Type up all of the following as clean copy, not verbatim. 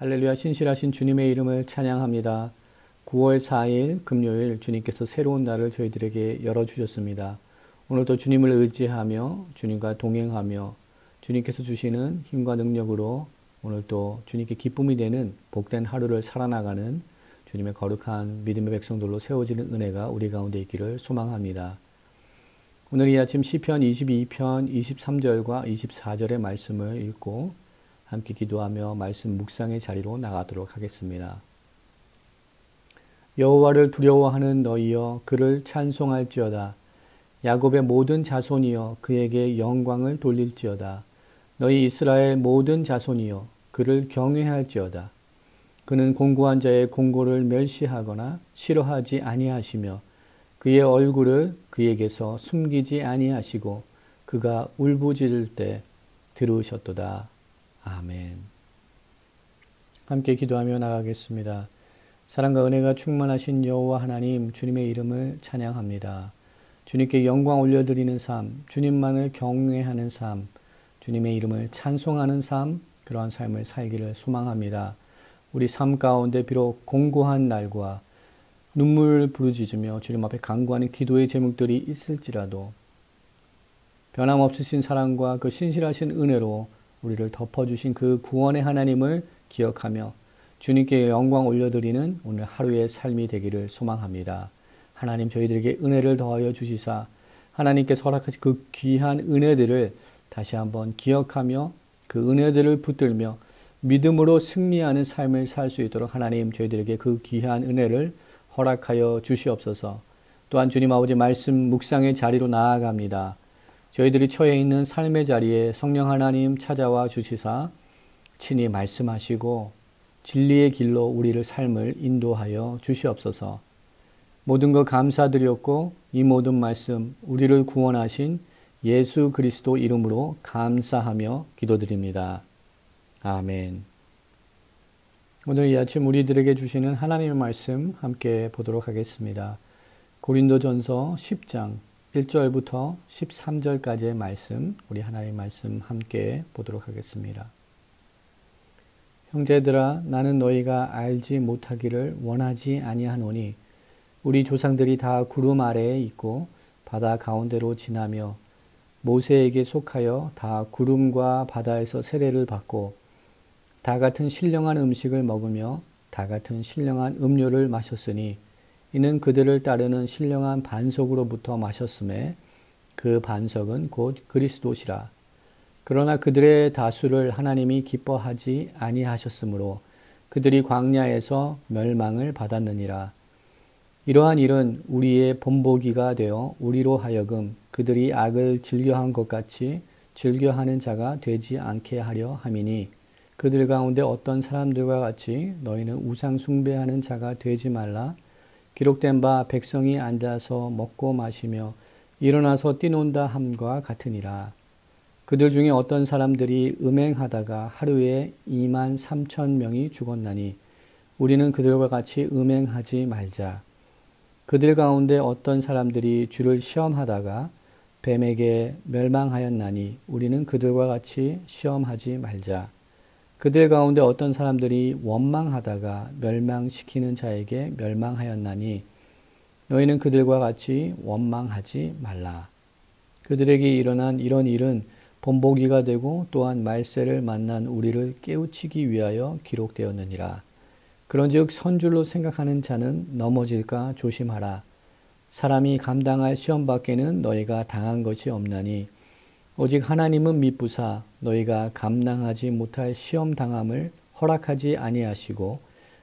할렐루야. 신실하신 주님의 이름을 찬양합니다. 9월 4일 금요일 주님께서 새로운 날을 저희들에게 열어주셨습니다. 오늘도 주님을 의지하며 주님과 동행하며 주님께서 주시는 힘과 능력으로 오늘도 주님께 기쁨이 되는 복된 하루를 살아나가는 주님의 거룩한 믿음의 백성들로 세워지는 은혜가 우리 가운데 있기를 소망합니다. 오늘 이 아침 시편 22편 23절과 24절의 말씀을 읽고 함께 기도하며 말씀 묵상의 자리로 나가도록 하겠습니다. 여호와를 두려워하는 너희여 그를 찬송할지어다. 야곱의 모든 자손이여 그에게 영광을 돌릴지어다. 너희 이스라엘 모든 자손이여 그를 경외할지어다. 그는 공고한 자의 공고를 멸시하거나 싫어하지 아니하시며 그의 얼굴을 그에게서 숨기지 아니하시고 그가 울부짖을 때 들으셨도다. 아멘. 함께 기도하며 나가겠습니다. 사랑과 은혜가 충만하신 여호와 하나님, 주님의 이름을 찬양합니다. 주님께 영광 올려드리는 삶, 주님만을 경외하는 삶, 주님의 이름을 찬송하는 삶, 그러한 삶을 살기를 소망합니다. 우리 삶 가운데 비록 공고한 날과 눈물 부르짖으며 주님 앞에 간구하는 기도의 제목들이 있을지라도 변함없으신 사랑과 그 신실하신 은혜로 우리를 덮어주신 그 구원의 하나님을 기억하며 주님께 영광 올려드리는 오늘 하루의 삶이 되기를 소망합니다. 하나님 저희들에게 은혜를 더하여 주시사 하나님께서 허락하신 그 귀한 은혜들을 다시 한번 기억하며 그 은혜들을 붙들며 믿음으로 승리하는 삶을 살 수 있도록 하나님 저희들에게 그 귀한 은혜를 허락하여 주시옵소서. 또한 주님 아버지 말씀 묵상의 자리로 나아갑니다. 저희들이 처해 있는 삶의 자리에 성령 하나님 찾아와 주시사 친히 말씀하시고 진리의 길로 우리를 삶을 인도하여 주시옵소서. 모든 것 감사드렸고 이 모든 말씀 우리를 구원하신 예수 그리스도 이름으로 감사하며 기도드립니다. 아멘. 오늘 이 아침 우리들에게 주시는 하나님의 말씀 함께 보도록 하겠습니다. 고린도전서 10장 1절부터 13절까지의 말씀, 우리 하나님의 말씀 함께 보도록 하겠습니다. 형제들아, 나는 너희가 알지 못하기를 원하지 아니하노니 우리 조상들이 다 구름 아래에 있고 바다 가운데로 지나며 모세에게 속하여 다 구름과 바다에서 세례를 받고 다 같은 신령한 음식을 먹으며 다 같은 신령한 음료를 마셨으니 이는 그들을 따르는 신령한 반석으로부터 마셨음에 그 반석은 곧 그리스도시라. 그러나 그들의 다수를 하나님이 기뻐하지 아니하셨으므로 그들이 광야에서 멸망을 받았느니라. 이러한 일은 우리의 본보기가 되어 우리로 하여금 그들이 악을 즐겨한 것 같이 즐겨하는 자가 되지 않게 하려 함이니 그들 가운데 어떤 사람들과 같이 너희는 우상 숭배하는 자가 되지 말라. 기록된 바 백성이 앉아서 먹고 마시며 일어나서 뛰논다 함과 같으니라. 그들 중에 어떤 사람들이 음행하다가 하루에 23,000명이 죽었나니 우리는 그들과 같이 음행하지 말자. 그들 가운데 어떤 사람들이 주를 시험하다가 뱀에게 멸망하였나니 우리는 그들과 같이 시험하지 말자. 그들 가운데 어떤 사람들이 원망하다가 멸망시키는 자에게 멸망하였나니 너희는 그들과 같이 원망하지 말라. 그들에게 일어난 이런 일은 본보기가 되고 또한 말세를 만난 우리를 깨우치기 위하여 기록되었느니라. 그런즉 선줄로 생각하는 자는 넘어질까 조심하라. 사람이 감당할 시험 밖에는 너희가 당한 것이 없나니 오직 하나님은 미쁘사 너희가 감당하지 못할 시험 당함을 허락하지 아니하시고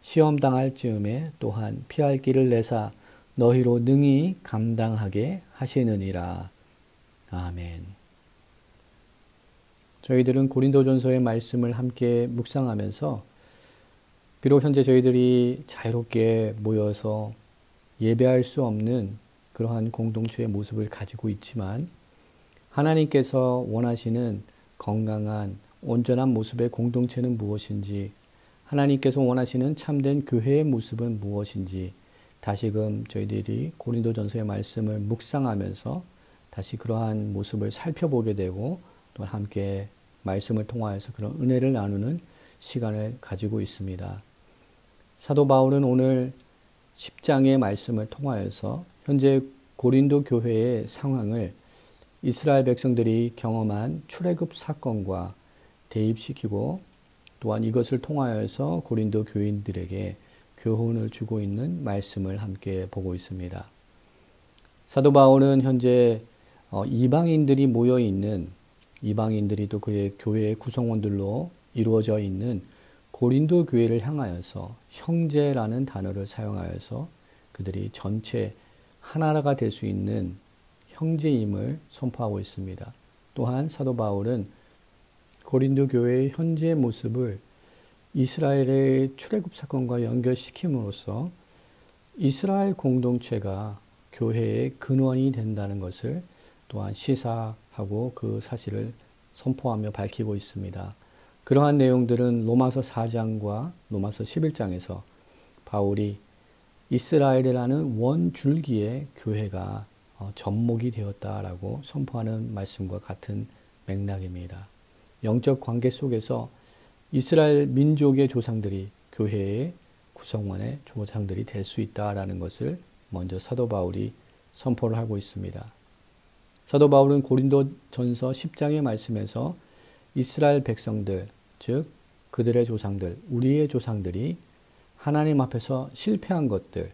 시험 당할 즈음에 또한 피할 길을 내사 너희로 능히 감당하게 하시느니라. 아멘. 저희들은 고린도전서의 말씀을 함께 묵상하면서 비록 현재 저희들이 자유롭게 모여서 예배할 수 없는 그러한 공동체의 모습을 가지고 있지만 하나님께서 원하시는 건강한 온전한 모습의 공동체는 무엇인지, 하나님께서 원하시는 참된 교회의 모습은 무엇인지 다시금 저희들이 고린도전서의 말씀을 묵상하면서 다시 그러한 모습을 살펴보게 되고 또 함께 말씀을 통하여서 그런 은혜를 나누는 시간을 가지고 있습니다. 사도 바울은 오늘 10장의 말씀을 통하여서 현재 고린도 교회의 상황을 이스라엘 백성들이 경험한 출애굽 사건과 대입시키고 또한 이것을 통하여서 고린도 교인들에게 교훈을 주고 있는 말씀을 함께 보고 있습니다. 사도 바울은 현재 이방인들이 모여 있는, 이방인들이 또 그의 교회의 구성원들로 이루어져 있는 고린도 교회를 향하여서 형제라는 단어를 사용하여서 그들이 전체 하나가 될 수 있는 형제임을 선포하고 있습니다. 또한 사도 바울은 고린도 교회의 현재 모습을 이스라엘의 출애굽 사건과 연결시킴으로써 이스라엘 공동체가 교회의 근원이 된다는 것을 또한 시사하고 그 사실을 선포하며 밝히고 있습니다. 그러한 내용들은 로마서 4장과 로마서 11장에서 바울이 이스라엘이라는 원줄기의 교회가 접목이 되었다라고 선포하는 말씀과 같은 맥락입니다. 영적 관계 속에서 이스라엘 민족의 조상들이 교회의 구성원의 조상들이 될 수 있다라는 것을 먼저 사도 바울이 선포를 하고 있습니다. 사도 바울은 고린도전서 10장의 말씀에서 이스라엘 백성들, 즉 그들의 조상들, 우리의 조상들이 하나님 앞에서 실패한 것들,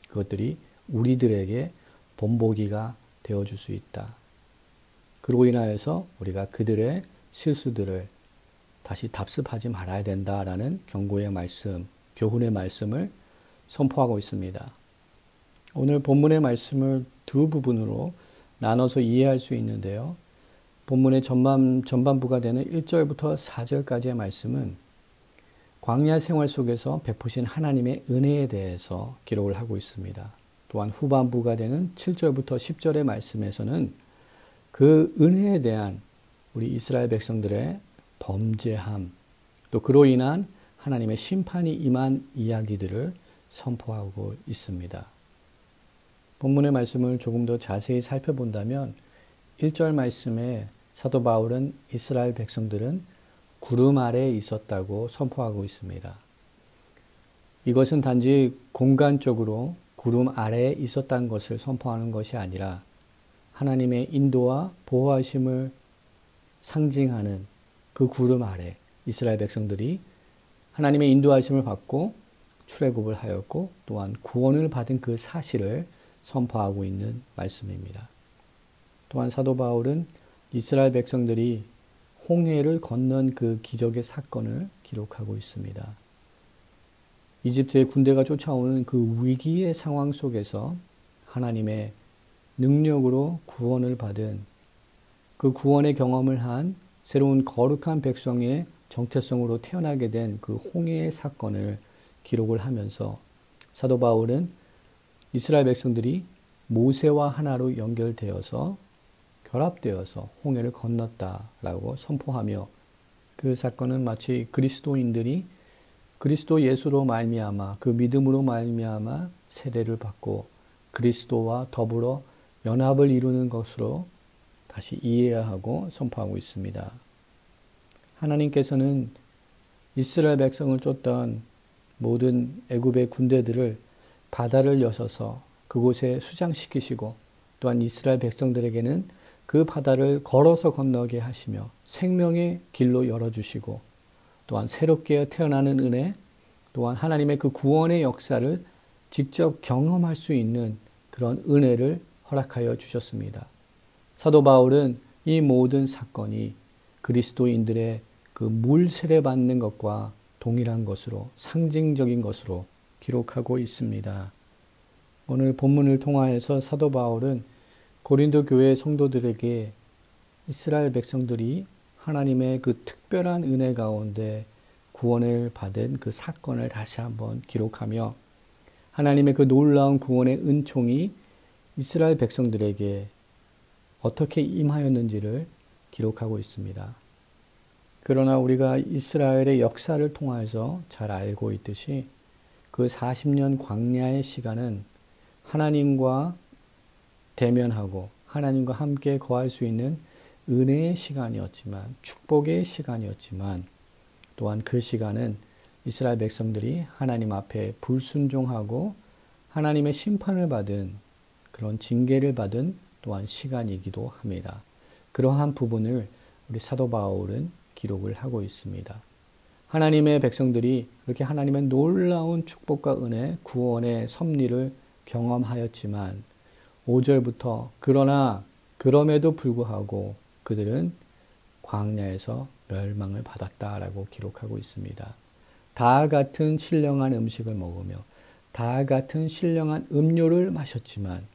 그것들이 우리들에게 본보기가 되어줄 수 있다. 그로 인하여서 우리가 그들의 실수들을 다시 답습하지 말아야 된다라는 경고의 말씀, 교훈의 말씀을 선포하고 있습니다. 오늘 본문의 말씀을 두 부분으로 나눠서 이해할 수 있는데요. 본문의 전반부가 되는 1절부터 4절까지의 말씀은 광야 생활 속에서 베푸신 하나님의 은혜에 대해서 기록을 하고 있습니다. 또한 후반부가 되는 7절부터 10절의 말씀에서는 그 은혜에 대한 우리 이스라엘 백성들의 범죄함, 또 그로 인한 하나님의 심판이 임한 이야기들을 선포하고 있습니다. 본문의 말씀을 조금 더 자세히 살펴본다면 1절 말씀에 사도 바울은 이스라엘 백성들은 구름 아래에 있었다고 선포하고 있습니다. 이것은 단지 공간적으로 구름 아래에 있었다는 것을 선포하는 것이 아니라 하나님의 인도와 보호하심을 상징하는 그 구름 아래 이스라엘 백성들이 하나님의 인도하심을 받고 출애굽을 하였고 또한 구원을 받은 그 사실을 선포하고 있는 말씀입니다. 또한 사도 바울은 이스라엘 백성들이 홍해를 건넌 그 기적의 사건을 기록하고 있습니다. 이집트의 군대가 쫓아오는 그 위기의 상황 속에서 하나님의 능력으로 구원을 받은 그 구원의 경험을 한 새로운 거룩한 백성의 정체성으로 태어나게 된 그 홍해의 사건을 기록을 하면서 사도 바울은 이스라엘 백성들이 모세와 하나로 연결되어서 결합되어서 홍해를 건넜다라고 선포하며 그 사건은 마치 그리스도인들이 그리스도 예수로 말미암아 그 믿음으로 말미암아 세례를 받고 그리스도와 더불어 연합을 이루는 것으로 다시 이해해야 하고 선포하고 있습니다. 하나님께서는 이스라엘 백성을 쫓던 모든 애굽의 군대들을 바다를 여셔서 그곳에 수장시키시고 또한 이스라엘 백성들에게는 그 바다를 걸어서 건너게 하시며 생명의 길로 열어주시고 또한 새롭게 태어나는 은혜, 또한 하나님의 그 구원의 역사를 직접 경험할 수 있는 그런 은혜를 허락하여 주셨습니다. 사도 바울은 이 모든 사건이 그리스도인들의 그 물 세례 받는 것과 동일한 것으로 상징적인 것으로 기록하고 있습니다. 오늘 본문을 통하여서 사도 바울은 고린도 교회 성도들에게 이스라엘 백성들이 하나님의 그 특별한 은혜 가운데 구원을 받은 그 사건을 다시 한번 기록하며 하나님의 그 놀라운 구원의 은총이 이스라엘 백성들에게 어떻게 임하였는지를 기록하고 있습니다. 그러나 우리가 이스라엘의 역사를 통해서 잘 알고 있듯이 그 40년 광야의 시간은 하나님과 대면하고 하나님과 함께 거할 수 있는 은혜의 시간이었지만 축복의 시간이었지만 또한 그 시간은 이스라엘 백성들이 하나님 앞에 불순종하고 하나님의 심판을 받은 그런 징계를 받은 또한 시간이기도 합니다. 그러한 부분을 우리 사도 바울은 기록을 하고 있습니다. 하나님의 백성들이 그렇게 하나님의 놀라운 축복과 은혜, 구원의 섭리를 경험하였지만 5절부터 그러나 그럼에도 불구하고 그들은 광야에서 멸망을 받았다라고 기록하고 있습니다. 다 같은 신령한 음식을 먹으며 다 같은 신령한 음료를 마셨지만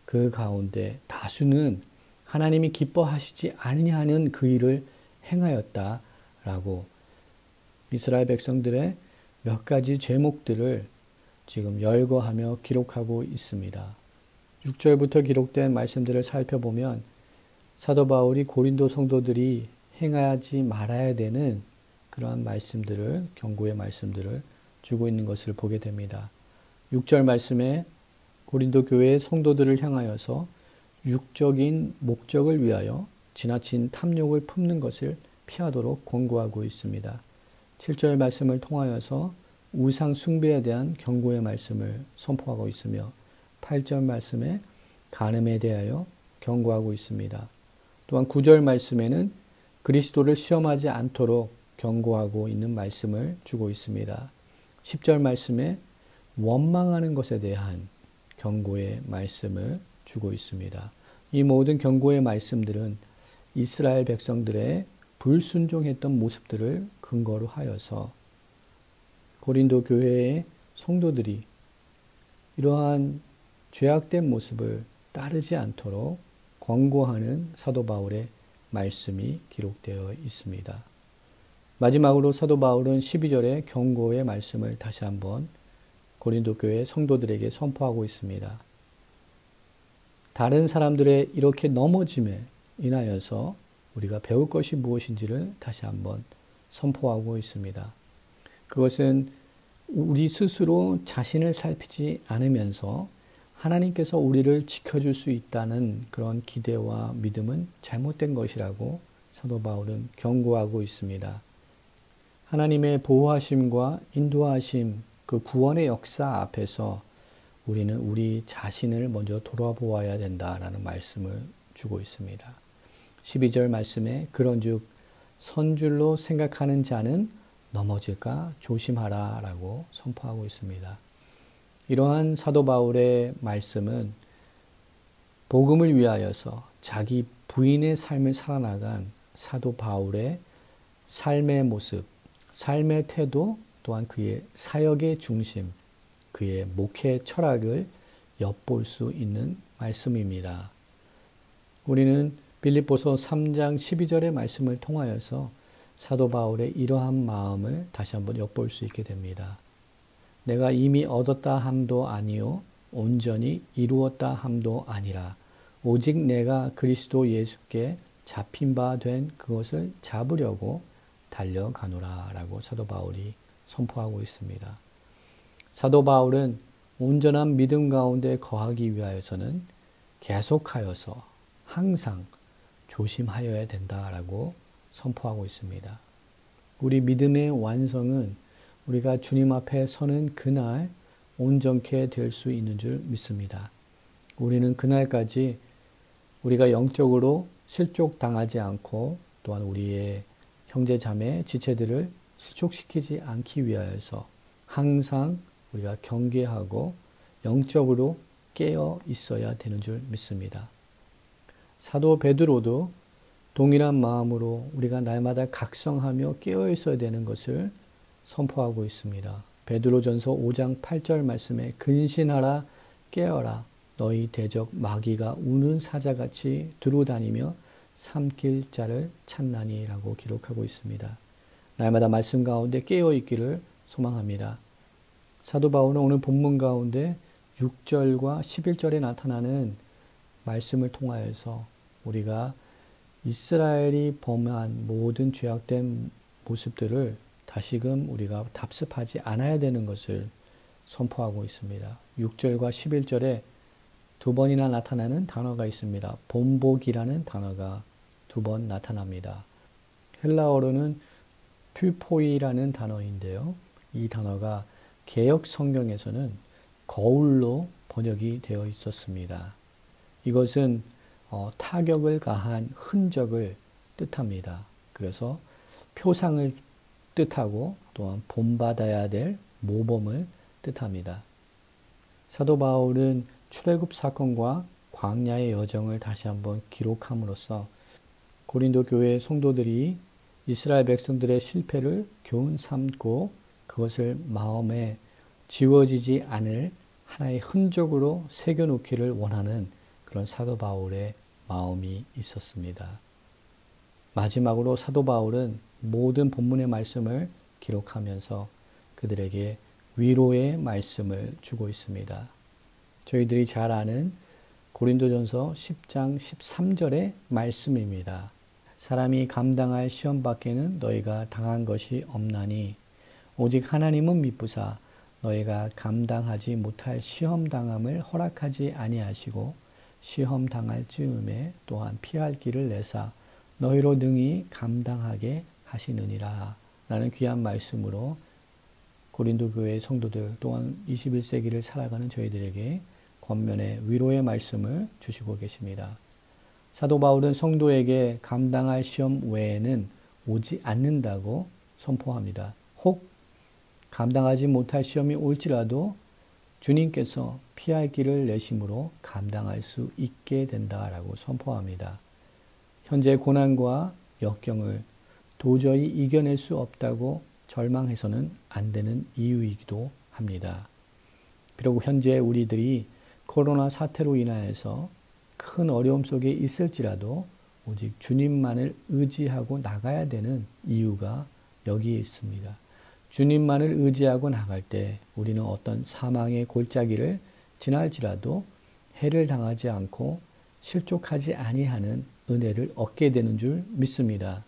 그 가운데 다수는 하나님이 기뻐하시지 아니하는 그 일을 행하였다라고 이스라엘 백성들의 몇 가지 제목들을 지금 열거하며 기록하고 있습니다. 6절부터 기록된 말씀들을 살펴보면 사도 바울이 고린도 성도들이 행하지 말아야 되는 그러한 말씀들을, 경고의 말씀들을 주고 있는 것을 보게 됩니다. 6절 말씀에 고린도 교회의 성도들을 향하여서 육적인 목적을 위하여 지나친 탐욕을 품는 것을 피하도록 권고하고 있습니다. 7절 말씀을 통하여서 우상 숭배에 대한 경고의 말씀을 선포하고 있으며 8절 말씀에 간음에 대하여 경고하고 있습니다. 또한 9절 말씀에는 그리스도를 시험하지 않도록 경고하고 있는 말씀을 주고 있습니다. 10절 말씀에 원망하는 것에 대한 경고의 말씀을 주고 있습니다. 이 모든 경고의 말씀들은 이스라엘 백성들의 불순종했던 모습들을 근거로 하여서 고린도 교회의 성도들이 이러한 죄악된 모습을 따르지 않도록 권고하는 사도 바울의 말씀이 기록되어 있습니다. 마지막으로 사도 바울은 12절의 경고의 말씀을 다시 한번 고린도 교회 성도들에게 선포하고 있습니다. 다른 사람들의 이렇게 넘어짐에 인하여서 우리가 배울 것이 무엇인지를 다시 한번 선포하고 있습니다. 그것은 우리 스스로 자신을 살피지 않으면서 하나님께서 우리를 지켜줄 수 있다는 그런 기대와 믿음은 잘못된 것이라고 사도 바울은 경고하고 있습니다. 하나님의 보호하심과 인도하심, 그 구원의 역사 앞에서 우리는 우리 자신을 먼저 돌아보아야 된다라는 말씀을 주고 있습니다. 12절 말씀에 그런즉 선줄로 생각하는 자는 넘어질까 조심하라 라고 선포하고 있습니다. 이러한 사도 바울의 말씀은 복음을 위하여서 자기 부인의 삶을 살아나간 사도 바울의 삶의 모습, 삶의 태도, 또한 그의 사역의 중심, 그의 목회 철학을 엿볼 수 있는 말씀입니다. 우리는 빌립보서 3장 12절의 말씀을 통하여서 사도 바울의 이러한 마음을 다시 한번 엿볼 수 있게 됩니다. 내가 이미 얻었다 함도 아니요 온전히 이루었다 함도 아니라 오직 내가 그리스도 예수께 잡힌 바 된 그것을 잡으려고 달려가노라 라고 사도 바울이 선포하고 있습니다. 사도 바울은 온전한 믿음 가운데 거하기 위하여서는 계속하여서 항상 조심하여야 된다라고 선포하고 있습니다. 우리 믿음의 완성은 우리가 주님 앞에 서는 그날 온전케 될 수 있는 줄 믿습니다. 우리는 그날까지 우리가 영적으로 실족당하지 않고 또한 우리의 형제 자매 지체들을 실족시키지 않기 위하여서 항상 우리가 경계하고 영적으로 깨어 있어야 되는 줄 믿습니다. 사도 베드로도 동일한 마음으로 우리가 날마다 각성하며 깨어 있어야 되는 것을 선포하고 있습니다. 베드로전서 5장 8절 말씀에 근신하라 깨어라 너희 대적 마귀가 우는 사자같이 두루다니며 삼킬 자를 찾나니 라고 기록하고 있습니다. 날마다 말씀 가운데 깨어 있기를 소망합니다. 사도 바울은 오늘 본문 가운데 6절과 11절에 나타나는 말씀을 통하여서 우리가 이스라엘이 범한 모든 죄악된 모습들을 다시금 우리가 답습하지 않아야 되는 것을 선포하고 있습니다. 6절과 11절에 두 번이나 나타나는 단어가 있습니다. 본복이라는 단어가 두 번 나타납니다. 헬라어로는 튜포이라는 단어인데요. 이 단어가 개역 성경에서는 거울로 번역이 되어 있었습니다. 이것은 타격을 가한 흔적을 뜻합니다. 그래서 표상을 뜻하고 또한 본받아야 될 모범을 뜻합니다. 사도 바울은 출애굽 사건과 광야의 여정을 다시 한번 기록함으로써 고린도 교회 성도들이 이스라엘 백성들의 실패를 교훈 삼고 그것을 마음에 지워지지 않을 하나의 흔적으로 새겨놓기를 원하는 그런 사도 바울의 마음이 있었습니다. 마지막으로 사도 바울은 모든 본문의 말씀을 기록하면서 그들에게 위로의 말씀을 주고 있습니다. 저희들이 잘 아는 고린도전서 10장 13절의 말씀입니다. 사람이 감당할 시험 밖에는 너희가 당한 것이 없나니 오직 하나님은 미쁘사 너희가 감당하지 못할 시험 당함을 허락하지 아니하시고 시험 당할 즈음에 또한 피할 길을 내사 너희로 능히 감당하게 하시느니라 라는 귀한 말씀으로 고린도 교회 성도들 또한 21세기를 살아가는 저희들에게 권면의 위로의 말씀을 주시고 계십니다. 사도 바울은 성도에게 감당할 시험 외에는 오지 않는다고 선포합니다. 혹 감당하지 못할 시험이 올지라도 주님께서 피할 길을 내심으로 감당할 수 있게 된다라고 선포합니다. 현재 고난과 역경을 도저히 이겨낼 수 없다고 절망해서는 안 되는 이유이기도 합니다. 비록 현재 우리들이 코로나 사태로 인하여서 큰 어려움 속에 있을지라도 오직 주님만을 의지하고 나가야 되는 이유가 여기에 있습니다. 주님만을 의지하고 나갈 때 우리는 어떤 사망의 골짜기를 지날지라도 해를 당하지 않고 실족하지 아니하는 은혜를 얻게 되는 줄 믿습니다.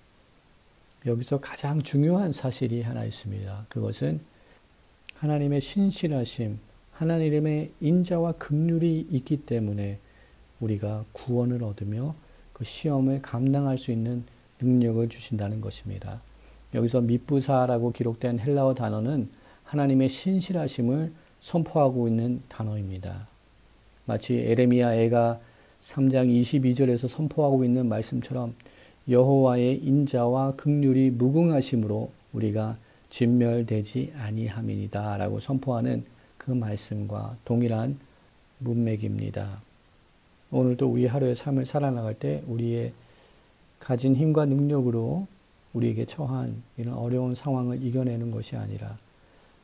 여기서 가장 중요한 사실이 하나 있습니다. 그것은 하나님의 신실하심, 하나님의 인자와 긍휼이 있기 때문에 우리가 구원을 얻으며 그 시험을 감당할 수 있는 능력을 주신다는 것입니다. 여기서 미쁘사라고 기록된 헬라어 단어는 하나님의 신실하심을 선포하고 있는 단어입니다. 마치 에레미야가 3장 22절에서 선포하고 있는 말씀처럼 여호와의 인자와 긍휼이 무궁하심으로 우리가 진멸되지 아니함이니다 라고 선포하는 그 말씀과 동일한 문맥입니다. 오늘도 우리 하루의 삶을 살아나갈 때 우리의 가진 힘과 능력으로 우리에게 처한 이런 어려운 상황을 이겨내는 것이 아니라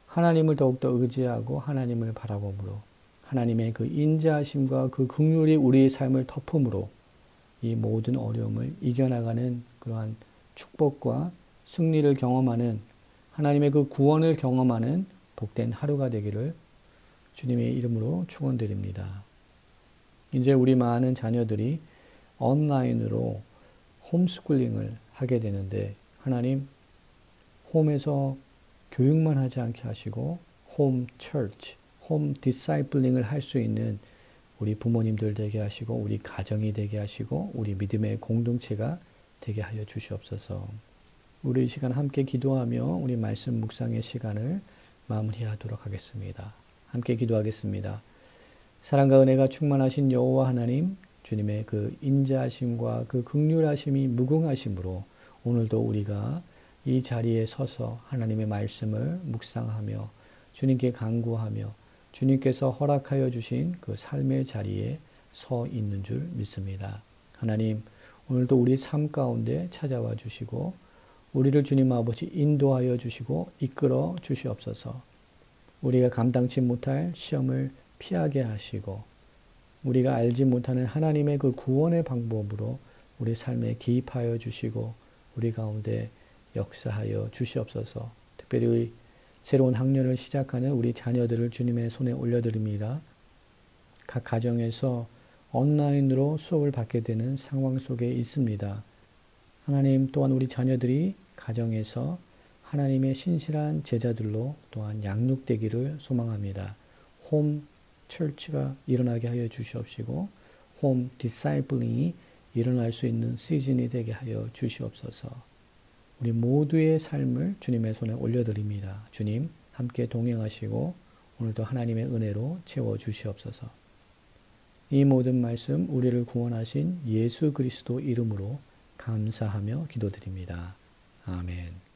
하나님을 더욱더 의지하고 하나님을 바라봄으로 하나님의 그 인자하심과 그 긍휼이 우리의 삶을 덮음으로 이 모든 어려움을 이겨나가는 그러한 축복과 승리를 경험하는 하나님의 그 구원을 경험하는 복된 하루가 되기를 주님의 이름으로 축원드립니다. 이제 우리 많은 자녀들이 온라인으로 홈스쿨링을 하게 되는데 하나님 홈에서 교육만 하지 않게 하시고 홈 처치, 홈 디사이플링을 할 수 있는 우리 부모님들 되게 하시고 우리 가정이 되게 하시고 우리 믿음의 공동체가 되게 하여 주시옵소서. 우리 이 시간 함께 기도하며 우리 말씀 묵상의 시간을 마무리하도록 하겠습니다. 함께 기도하겠습니다. 사랑과 은혜가 충만하신 여호와 하나님, 주님의 그 인자하심과 그 긍휼하심이 무궁하심으로 오늘도 우리가 이 자리에 서서 하나님의 말씀을 묵상하며 주님께 간구하며 주님께서 허락하여 주신 그 삶의 자리에 서 있는 줄 믿습니다. 하나님, 오늘도 우리 삶 가운데 찾아와 주시고 우리를 주님 아버지 인도하여 주시고 이끌어 주시옵소서. 우리가 감당치 못할 시험을 피하게 하시고 우리가 알지 못하는 하나님의 그 구원의 방법으로 우리 삶에 기입하여 주시고 우리 가운데 역사하여 주시옵소서. 특별히 새로운 학년을 시작하는 우리 자녀들을 주님의 손에 올려드립니다. 각 가정에서 온라인으로 수업을 받게 되는 상황 속에 있습니다. 하나님, 또한 우리 자녀들이 가정에서 하나님의 신실한 제자들로 또한 양육되기를 소망합니다. 홈 철치가 일어나게 하여 주시옵시고 홈 디사이플링이 일어날 수 있는 시즌이 되게 하여 주시옵소서. 우리 모두의 삶을 주님의 손에 올려드립니다. 주님 함께 동행하시고 오늘도 하나님의 은혜로 채워주시옵소서. 이 모든 말씀 우리를 구원하신 예수 그리스도 이름으로 감사하며 기도드립니다. 아멘.